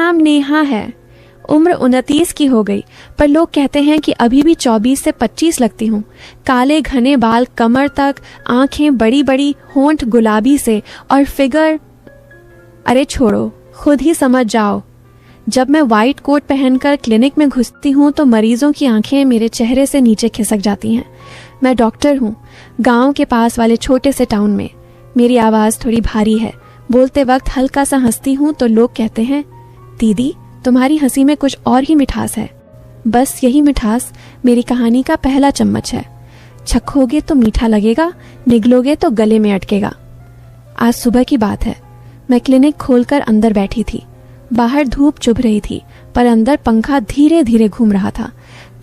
नाम नेहा है। उम्र 29 की हो गई, पर लोग कहते हैं कि अभी भी 24 से 25 लगती हूँ। काले घने बाल कमर तक, आंखें बड़ी बड़ी, होंठ गुलाबी से, और फिगर, अरे छोड़ो, खुद ही समझ जाओ। जब मैं वाइट कोट पहनकर क्लिनिक में घुसती हूँ तो मरीजों की आंखें मेरे चेहरे से नीचे खिसक जाती हैं। मैं डॉक्टर हूँ, गांव के पास वाले छोटे से टाउन में। मेरी आवाज़ थोड़ी भारी है। बोलते वक्त हल्का सा हंसती हूँ तो लोग कहते हैं, दीदी तुम्हारी हंसी में कुछ और ही मिठास है। बस यही मिठास मेरी कहानी का पहला चम्मच है। चखोगे तो मीठा लगेगा, निगलोगे तो गले में अटकेगा। आज सुबह की बात है। मैं क्लिनिक खोलकर अंदर बैठी थी। बाहर धूप चुभ रही थी, पर अंदर पंखा धीरे धीरे घूम रहा था।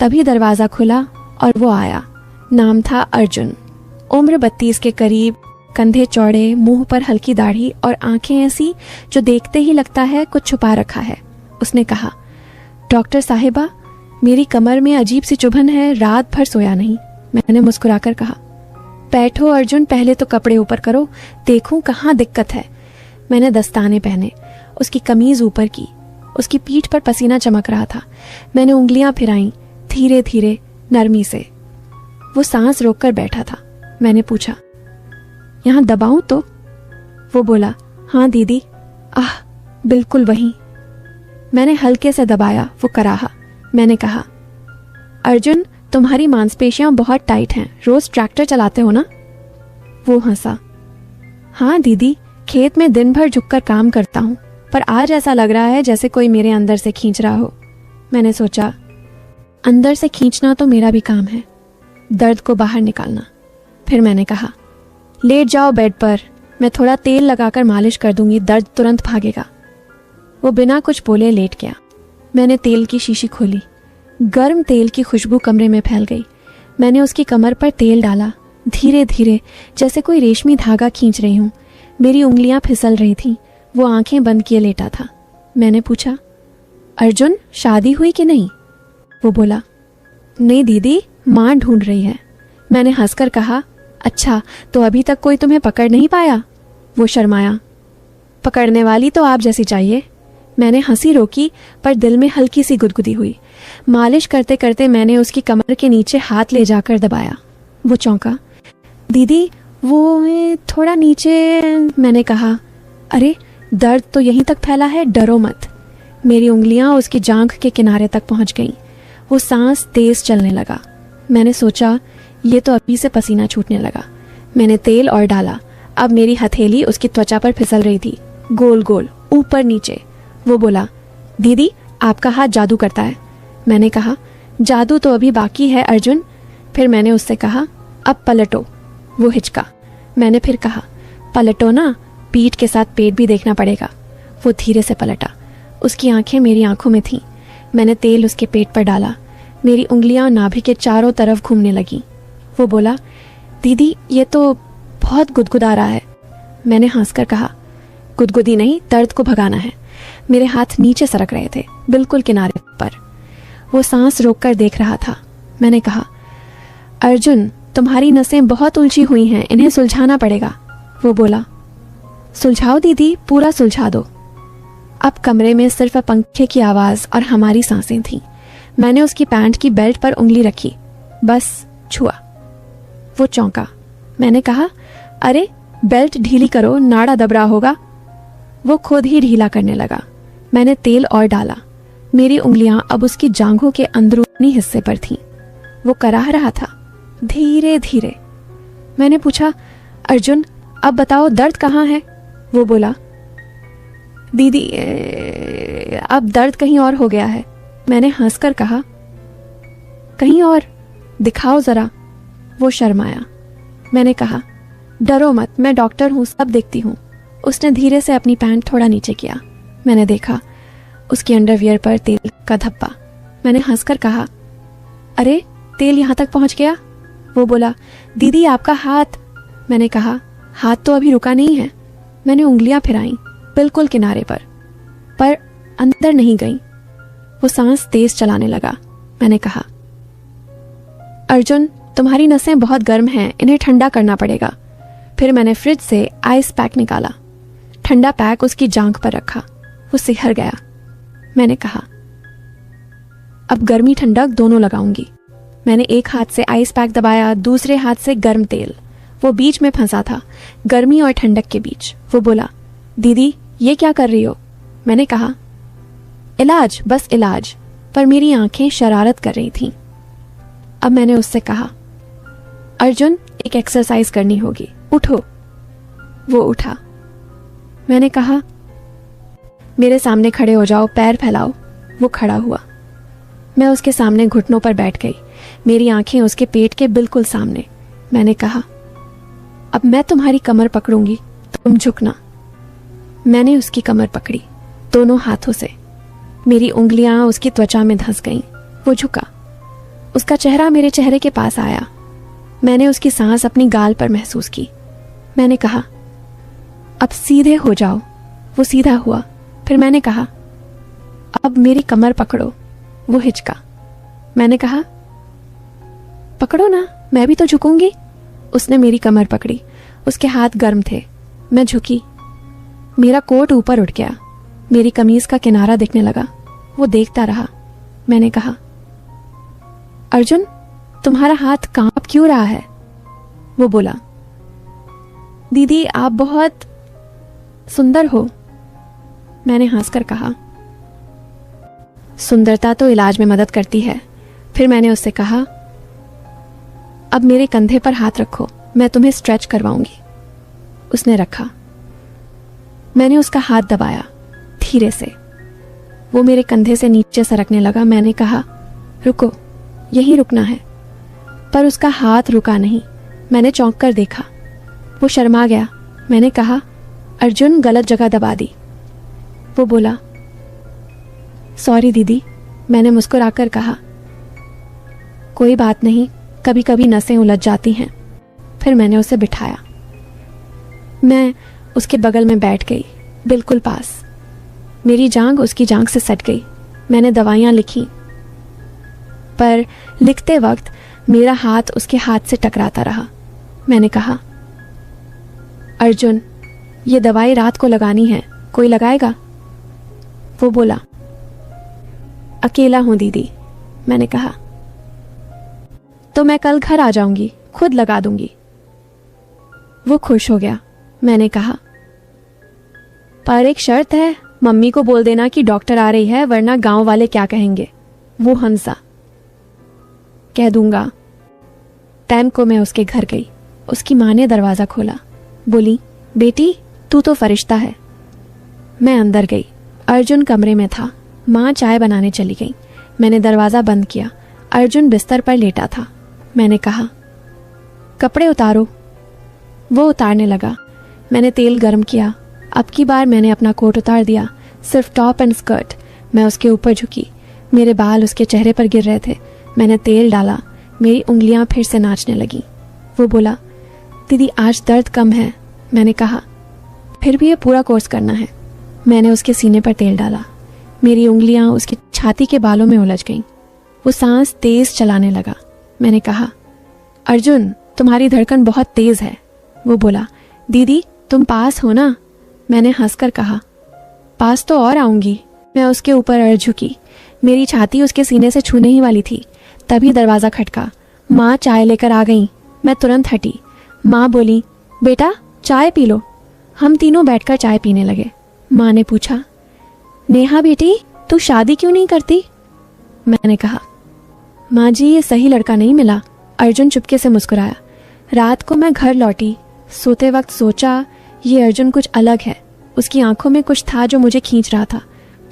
तभी दरवाज़ा खुला और वो आया। नाम था अर्जुन। उम्र 32 के करीब, कंधे चौड़े, मुंह पर हल्की दाढ़ी और आंखें ऐसी जो देखते ही लगता है कुछ छुपा रखा है। उसने कहा, डॉक्टर साहिबा, मेरी कमर में अजीब सी चुभन है, रात भर सोया नहीं। मैंने मुस्कुराकर कहा, बैठो अर्जुन, पहले तो कपड़े ऊपर करो, देखूं कहाँ दिक्कत है। मैंने दस्ताने पहने, उसकी कमीज ऊपर की। उसकी पीठ पर पसीना चमक रहा था। मैंने उंगलियां फिराईं, धीरे धीरे, नरमी से। वो सांस रोककर बैठा था। मैंने पूछा, यहाँ दबाऊं तो? वो बोला, हाँ दीदी। आह, बिल्कुल वहीं। मैंने हल्के से दबाया। वो कराहा। मैंने कहा, अर्जुन तुम्हारी मांसपेशियां बहुत टाइट हैं, रोज ट्रैक्टर चलाते हो ना? वो हंसा, हाँ दीदी, खेत में दिन भर झुककर काम करता हूँ, पर आज ऐसा लग रहा है जैसे कोई मेरे अंदर से खींच रहा हो। मैंने सोचा, अंदर से खींचना तो मेरा भी काम है, दर्द को बाहर निकालना। फिर मैंने कहा, लेट जाओ बेड पर, मैं थोड़ा तेल लगाकर मालिश कर दूंगी, दर्द तुरंत भागेगा। वो बिना कुछ बोले लेट गया। मैंने तेल की शीशी खोली। गर्म तेल की खुशबू कमरे में फैल गई। मैंने उसकी कमर पर तेल डाला, धीरे धीरे, जैसे कोई रेशमी धागा खींच रही हूँ। मेरी उंगलियां फिसल रही थीं। वो आंखें बंद किए लेटा था। मैंने पूछा, अर्जुन शादी हुई कि नहीं? वो बोला, नहीं दीदी, माँ ढूंढ रही है। मैंने हंसकर कहा, अच्छा, तो अभी तक कोई तुम्हें पकड़ नहीं पाया? वो शर्माया। पकड़ने वाली तो आप जैसी चाहिए। मैंने हंसी रोकी, पर दिल में हल्की सी गुदगुदी हुई। मालिश करते करते मैंने उसकी कमर के नीचे हाथ ले जाकर दबाया। वो चौंका। दीदी वो थोड़ा नीचे। मैंने कहा, अरे दर्द तो यहीं तक फैला है, डरो मत। मेरी उंगलियां उसकी जांघ के किनारे तक पहुंच गईं। वो सांस तेज चलने लगा। मैंने सोचा, ये तो अभी से पसीना छूटने लगा। मैंने तेल और डाला। अब मेरी हथेली उसकी त्वचा पर फिसल रही थी, गोल गोल, ऊपर नीचे। वो बोला, दीदी आपका हाथ जादू करता है। मैंने कहा, जादू तो अभी बाकी है अर्जुन। फिर मैंने उससे कहा, अब पलटो। वो हिचका। मैंने फिर कहा, पलटो ना, पीठ के साथ पेट भी देखना पड़ेगा। वो धीरे से पलटा। उसकी आंखें मेरी आंखों में थीं। मैंने तेल उसके पेट पर डाला। मेरी उंगलियां नाभि के चारों तरफ घूमने लगीं। वो बोला, दीदी ये तो बहुत गुदगुदा रहा है। मैंने हंसकर कहा, गुदगुदी नहीं, दर्द को भगाना है। मेरे हाथ नीचे सरक रहे थे, बिल्कुल किनारे पर। वो सांस रोककर देख रहा था। मैंने कहा, अर्जुन तुम्हारी नसें बहुत उलझी हुई हैं, इन्हें सुलझाना पड़ेगा। वो बोला, सुलझाओ दीदी, पूरा सुलझा दो। अब कमरे में सिर्फ पंखे की आवाज और हमारी सांसें थीं। मैंने उसकी पैंट की बेल्ट पर उंगली रखी, बस छुआ। वो चौंका। मैंने कहा, अरे बेल्ट ढीली करो, नाड़ा दब रहा होगा। वो खुद ही ढीला करने लगा। मैंने तेल और डाला। मेरी उंगलियां अब उसकी जांघों के अंदरूनी हिस्से पर थीं। वो कराह रहा था, धीरे धीरे। मैंने पूछा, अर्जुन अब बताओ दर्द कहाँ है? वो बोला, दीदी अब दर्द कहीं और हो गया है। मैंने हंसकर कहा, कहीं और? दिखाओ जरा। वो शर्माया। मैंने कहा, डरो मत, मैं डॉक्टर हूँ, सब देखती हूँ। उसने धीरे से अपनी पैंट थोड़ा नीचे किया। मैंने देखा उसकी अंडरवियर पर तेल का धब्बा। मैंने हंसकर कहा, अरे तेल यहाँ तक पहुँच गया? वो बोला, दीदी आपका हाथ। मैंने कहा, हाथ तो अभी रुका नहीं है। मैंने उंगलियां फिराईं, बिल्कुल किनारे पर अंदर नहीं गईं। वो सांस तेज चलाने लगा। मैंने कहा, अर्जुन तुम्हारी नसें बहुत गर्म हैं, इन्हें ठंडा करना पड़ेगा। फिर मैंने फ्रिज से आइस पैक निकाला। ठंडा पैक उसकी जांघ पर रखा। वो सिहर गया। मैंने कहा। अब गर्मी ठंडक दोनों लगाऊंगी। मैंने एक हाथ से आइस पैक दबाया, दूसरे हाथ से गर्म तेल। वो बीच में फंसा था, गर्मी और ठंडक के बीच। वो बोला, दीदी ये क्या कर रही हो? मैंने कहा, इलाज, बस इलाज। पर मेरी आंखें शरारत कर रही थीं। अब मैंने उससे कहा, अर्जुन एक एक्सरसाइज करनी होगी, उठो। वो उठा। मैंने कहा, मेरे सामने खड़े हो जाओ, पैर फैलाओ। वो खड़ा हुआ। मैं उसके सामने घुटनों पर बैठ गई, मेरी आंखें उसके पेट के बिल्कुल सामने। मैंने कहा, अब मैं तुम्हारी कमर पकड़ूंगी, तुम झुकना। मैंने उसकी कमर पकड़ी दोनों हाथों से। मेरी उंगलियां उसकी त्वचा में धंस गईं। वो झुका। उसका चेहरा मेरे चेहरे के पास आया। मैंने उसकी सांस अपनी गाल पर महसूस की। मैंने कहा, अब सीधे हो जाओ। वो सीधा हुआ। फिर मैंने कहा, अब मेरी कमर पकड़ो। वो हिचका। मैंने कहा, पकड़ो ना, मैं भी तो झुकूंगी। उसने मेरी कमर पकड़ी। उसके हाथ गर्म थे। मैं झुकी। मेरा कोट ऊपर उठ गया। मेरी कमीज का किनारा दिखने लगा। वो देखता रहा। मैंने कहा, अर्जुन तुम्हारा हाथ कांप क्यों रहा है? वो बोला, दीदी आप बहुत सुंदर हो। मैंने हंसकर कहा, सुंदरता तो इलाज में मदद करती है। फिर मैंने उससे कहा, अब मेरे कंधे पर हाथ रखो, मैं तुम्हें स्ट्रेच करवाऊंगी। उसने रखा। मैंने उसका हाथ दबाया धीरे से। वो मेरे कंधे से नीचे सरकने लगा। मैंने कहा, रुको, यहीं रुकना है। पर उसका हाथ रुका नहीं। मैंने चौंक कर देखा। वो शर्मा गया। मैंने कहा, अर्जुन गलत जगह दबा दी। वो बोला, सॉरी दीदी। मैंने मुस्कुराकर कहा, कोई बात नहीं, कभी कभी नसें उलझ जाती हैं। फिर मैंने उसे बिठाया। मैं उसके बगल में बैठ गई, बिल्कुल पास। मेरी जांघ उसकी जांघ से सट गई। मैंने दवाइयां लिखी, पर लिखते वक्त मेरा हाथ उसके हाथ से टकराता रहा। मैंने कहा, अर्जुन ये दवाई रात को लगानी है, कोई लगाएगा? वो बोला, अकेला हूं दीदी। मैंने कहा, तो मैं कल घर आ जाऊंगी, खुद लगा दूंगी। वो खुश हो गया। मैंने कहा, पर एक शर्त है, मम्मी को बोल देना कि डॉक्टर आ रही है, वरना गांव वाले क्या कहेंगे। वो हंसा। कह दूंगा। टाइम को मैं उसके घर गई। उसकी माँ ने दरवाजा खोला। बोली, बेटी तू तो फरिश्ता है। मैं अंदर गई। अर्जुन कमरे में था। माँ चाय बनाने चली गई। मैंने दरवाजा बंद किया। अर्जुन बिस्तर पर लेटा था। मैंने कहा, कपड़े उतारो। वो उतारने लगा। मैंने तेल गर्म किया। अब की बार मैंने अपना कोट उतार दिया, सिर्फ टॉप एंड स्कर्ट। मैं उसके ऊपर झुकी। मेरे बाल उसके चेहरे पर गिर रहे थे। मैंने तेल डाला। मेरी उंगलियां फिर से नाचने लगी। वो बोला, दीदी आज दर्द कम है। मैंने कहा, फिर भी ये पूरा कोर्स करना है। मैंने उसके सीने पर तेल डाला। मेरी उंगलियां उसकी छाती के बालों में उलझ गईं। वो सांस तेज चलाने लगा। मैंने कहा, अर्जुन तुम्हारी धड़कन बहुत तेज है। वो बोला, दीदी तुम पास हो ना? मैंने हंसकर कहा, पास तो और आऊंगी। मैं उसके ऊपर अड़ झुकी। मेरी छाती उसके सीने से छूने ही वाली थी। तभी दरवाजा खटका। माँ चाय लेकर आ गई। मैं तुरंत हटी। माँ बोली, बेटा चाय पी लो। हम तीनों बैठकर चाय पीने लगे। माँ ने पूछा, नेहा बेटी तू शादी क्यों नहीं करती? मैंने कहा, माँ जी ये सही लड़का नहीं मिला। अर्जुन चुपके से मुस्कुराया। रात को मैं घर लौटी। सोते वक्त सोचा ये अर्जुन कुछ अलग है। उसकी आंखों में कुछ था जो मुझे खींच रहा था।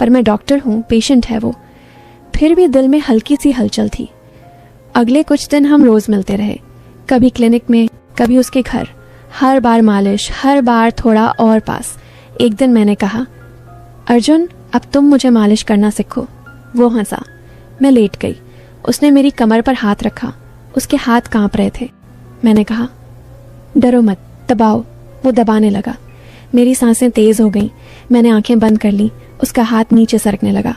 पर मैं डॉक्टर हूँ, पेशेंट है वो। फिर भी दिल में हल्की सी हलचल थी। अगले कुछ दिन हम रोज मिलते रहे, कभी क्लिनिक में, कभी उसके घर। हर बार मालिश, हर बार थोड़ा और पास। एक दिन मैंने कहा, अर्जुन अब तुम मुझे मालिश करना सीखो। वो हंसा। मैं लेट गई। उसने मेरी कमर पर हाथ रखा। उसके हाथ कांप रहे थे। मैंने कहा, डरो मत, दबाओ। वो दबाने लगा। मेरी सांसें तेज हो गईं। मैंने आंखें बंद कर ली। उसका हाथ नीचे सरकने लगा।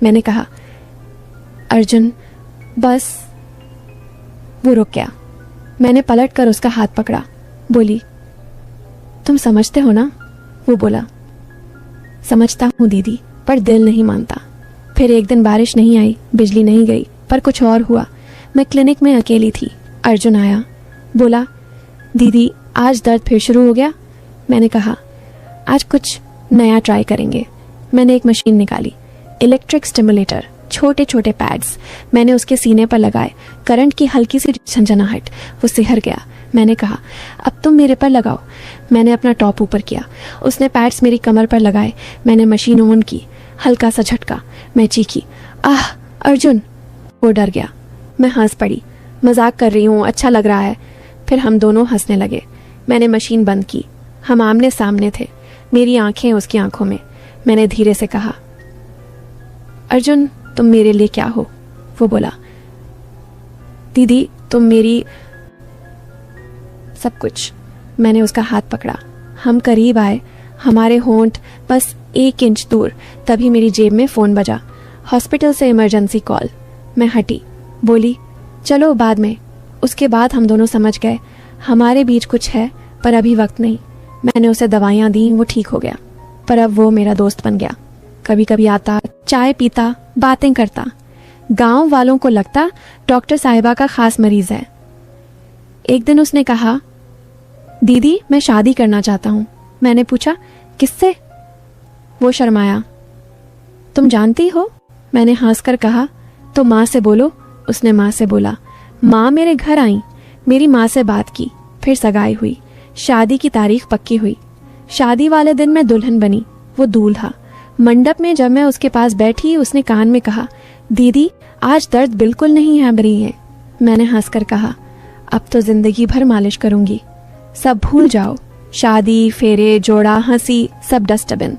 मैंने कहा, अर्जुन बस। वो रुक गया। मैंने पलट कर उसका हाथ पकड़ा। बोली, तुम समझते हो ना? वो बोला, समझता हूँ दीदी, पर दिल नहीं मानता। फिर एक दिन बारिश नहीं आई, बिजली नहीं गई, पर कुछ और हुआ। मैं क्लिनिक में अकेली थी। अर्जुन आया, बोला, दीदी आज दर्द फिर शुरू हो गया। मैंने कहा, आज कुछ नया ट्राई करेंगे। मैंने एक मशीन निकाली, इलेक्ट्रिक स्टिमुलेटर, छोटे छोटे पैड्स। मैंने उसके सीने पर लगाए। करंट की हल्की सी झंझनाहट, वो सिहर गया। मैंने कहा, अब तुम मेरे पर लगाओ। मैंने अपना टॉप ऊपर किया, उसने पैड्स मेरी कमर पर लगाए। मैंने मशीन ऑन की, हल्का सा झटका, मैं चीखी, आह अर्जुन। वो डर गया। मैं हंस पड़ी, मजाक कर रही हूँ, अच्छा लग रहा है। फिर हम दोनों हंसने लगे। मैंने मशीन बंद की। हम आमने सामने थे, मेरी आंखें उसकी आंखों में। मैंने धीरे से कहा, अर्जुन तुम मेरे लिए क्या हो? वो बोला, दीदी तुम मेरी सब कुछ। मैंने उसका हाथ पकड़ा। हम करीब आए, हमारे होंठ बस 1 इंच दूर। तभी मेरी जेब में फ़ोन बजा, हॉस्पिटल से इमरजेंसी कॉल। मैं हटी, बोली, चलो बाद में। उसके बाद हम दोनों समझ गए हमारे बीच कुछ है, पर अभी वक्त नहीं। मैंने उसे दवाइयाँ दी, वो ठीक हो गया। पर अब वो मेरा दोस्त बन गया। कभी कभी आता, चाय पीता, बातें करता। गांव वालों को लगता डॉक्टर साहिबा का खास मरीज है। एक दिन उसने कहा, दीदी मैं शादी करना चाहता हूँ। मैंने पूछा, किससे? वो शर्माया। तुम जानती हो? मैंने हंसकर कहा, तो माँ से बोलो। उसने माँ से बोला। माँ मेरे घर आई, मेरी माँ से बात की, फिर सगाई हुई, शादी की तारीख पक्की हुई। शादी वाले दिन मैं दुल्हन बनी, वो दूल्हा। मंडप में जब मैं उसके पास बैठी, उसने कान में कहा, दीदी आज दर्द बिल्कुल नहीं है रही है। मैंने हंसकर कहा, अब तो जिंदगी भर मालिश करूंगी। सब भूल जाओ, शादी, फेरे, जोड़ा, हंसी, सब डस्टबिन।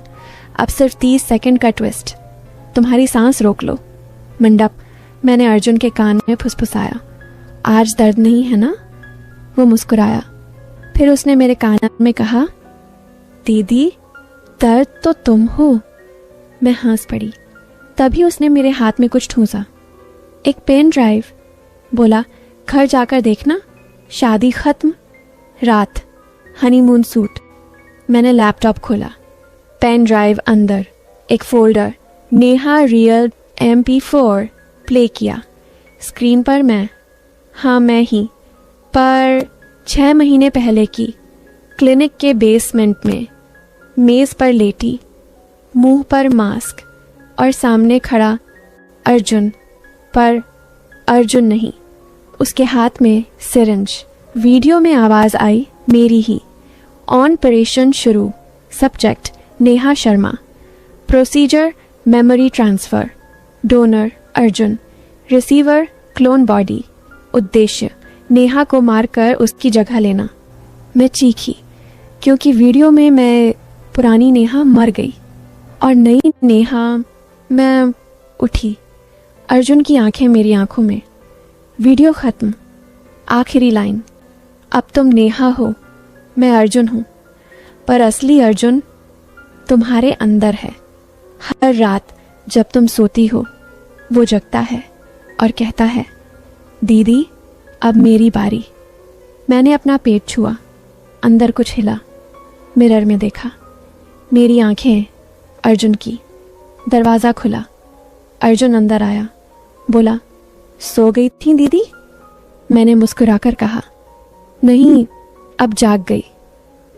अब सिर्फ 30 सेकंड का ट्विस्ट, तुम्हारी सांस रोक लो। मंडप। मैंने अर्जुन के कान में फुसफुसाया, आज दर्द नहीं है ना? वो मुस्कुराया। फिर उसने मेरे कान में कहा, दीदी दर्द तो तुम हो। मैं हंस पड़ी। तभी उसने मेरे हाथ में कुछ ठूंसा, एक पेन ड्राइव। बोला, घर जाकर देखना, शादी खत्म, रात, हनीमून सूट। मैंने लैपटॉप खोला, पेन ड्राइव अंदर, एक folder, Neha real MP4 play किया। स्क्रीन पर मैं, हाँ मैं ही, पर 6 महीने पहले की, क्लिनिक के बेसमेंट में, मेज पर लेटी, मुंह पर मास्क, और सामने खड़ा अर्जुन, पर अर्जुन नहीं, उसके हाथ में सिरिंज। वीडियो में आवाज आई मेरी ही। ऑपरेशन शुरू। Subject Neha Sharma. Procedure memory transfer. Donor Arjun. Receiver clone body. उद्देश्य नेहा को मारकर उसकी जगह लेना। मैं चीखी, क्योंकि वीडियो में मैं पुरानी नेहा मर गई और नई नेहा। मैं उठी, अर्जुन की आंखें मेरी आंखों में। वीडियो खत्म। आखिरी लाइन, अब तुम नेहा हो, मैं अर्जुन हूँ, पर असली अर्जुन तुम्हारे अंदर है। हर रात जब तुम सोती हो, वो जगता है और कहता है, दीदी अब मेरी बारी। मैंने अपना पेट छुआ, अंदर कुछ हिला। मिरर में देखा, मेरी आंखें अर्जुन की। दरवाज़ा खुला, अर्जुन अंदर आया। बोला, सो गई थी दीदी? मैंने मुस्कुराकर कहा, नहीं, अब जाग गई।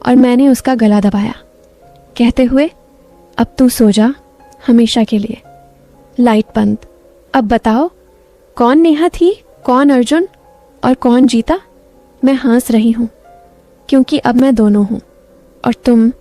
और मैंने उसका गला दबाया, कहते हुए, अब तू सो जा हमेशा के लिए। लाइट बंद। अब बताओ, कौन नेहा थी, कौन अर्जुन, और कौन जीता? मैं हंस रही हूँ, क्योंकि अब मैं दोनों हूँ और तुम